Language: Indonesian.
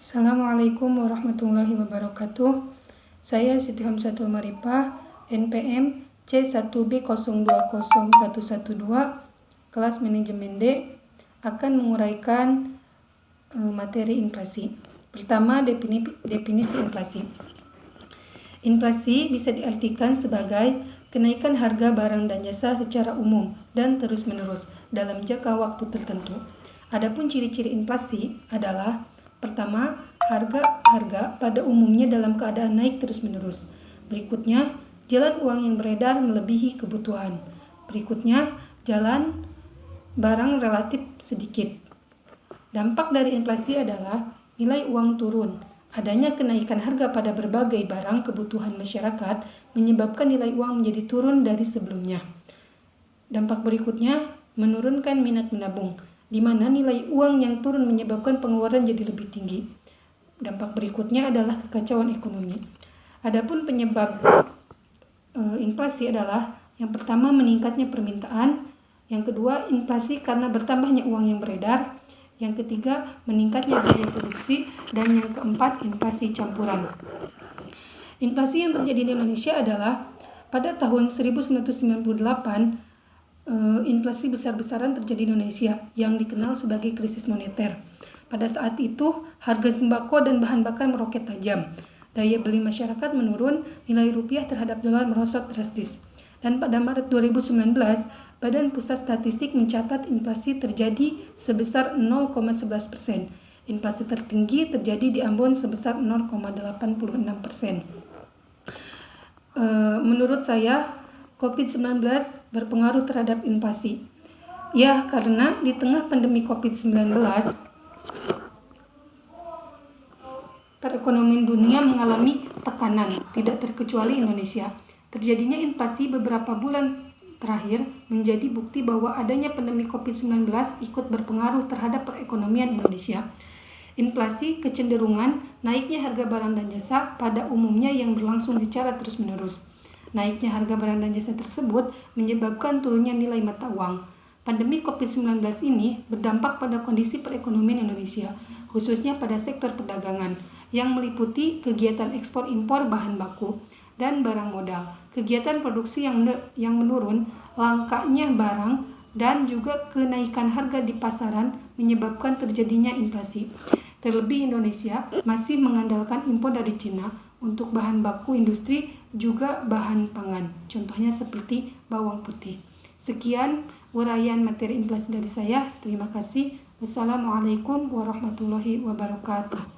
Assalamualaikum warahmatullahi wabarakatuh. Saya Siti Hamsatul Maripah, NPM C1B020112, kelas manajemen D, akan menguraikan materi inflasi. Pertama, definisi inflasi. Inflasi bisa diartikan sebagai kenaikan harga barang dan jasa secara umum dan terus-menerus dalam jangka waktu tertentu. Adapun ciri-ciri inflasi adalah: pertama, harga pada umumnya dalam keadaan naik terus-menerus. Berikutnya, jalan uang yang beredar melebihi kebutuhan. Berikutnya, jalan barang relatif sedikit. Dampak dari inflasi adalah nilai uang turun. Adanya kenaikan harga pada berbagai barang kebutuhan masyarakat menyebabkan nilai uang menjadi turun dari sebelumnya. Dampak berikutnya, menurunkan minat menabung, di mana nilai uang yang turun menyebabkan pengeluaran jadi lebih tinggi. Dampak berikutnya adalah kekacauan ekonomi. Adapun penyebab inflasi adalah: yang pertama, meningkatnya permintaan; yang kedua, inflasi karena bertambahnya uang yang beredar; yang ketiga, meningkatnya biaya produksi; dan yang keempat, inflasi campuran. Inflasi yang terjadi di Indonesia adalah pada tahun 1998, inflasi besar-besaran terjadi di Indonesia yang dikenal sebagai krisis moneter. Pada saat itu, harga sembako dan bahan bakar meroket tajam. Daya beli masyarakat menurun, nilai rupiah terhadap dolar merosot drastis. Dan pada Maret 2019, Badan Pusat Statistik mencatat inflasi terjadi sebesar 0,11%. Inflasi tertinggi terjadi di Ambon sebesar 0,86%. Menurut saya, COVID-19 berpengaruh terhadap inflasi. Ya, karena di tengah pandemi COVID-19, perekonomian dunia mengalami tekanan, tidak terkecuali Indonesia. Terjadinya inflasi beberapa bulan terakhir menjadi bukti bahwa adanya pandemi COVID-19 ikut berpengaruh terhadap perekonomian Indonesia. Inflasi kecenderungan naiknya harga barang dan jasa pada umumnya yang berlangsung secara terus-menerus. Naiknya harga barang dan jasa tersebut menyebabkan turunnya nilai mata uang. Pandemi COVID-19 ini berdampak pada kondisi perekonomian Indonesia, khususnya pada sektor perdagangan, yang meliputi kegiatan ekspor-impor bahan baku dan barang modal, kegiatan produksi yang menurun, langkanya barang, dan juga kenaikan harga di pasaran menyebabkan terjadinya inflasi. Terlebih Indonesia masih mengandalkan impor dari Cina untuk bahan baku industri juga bahan pangan, contohnya seperti bawang putih. Sekian uraian materi inflasi dari saya. Terima kasih. Wassalamualaikum warahmatullahi wabarakatuh.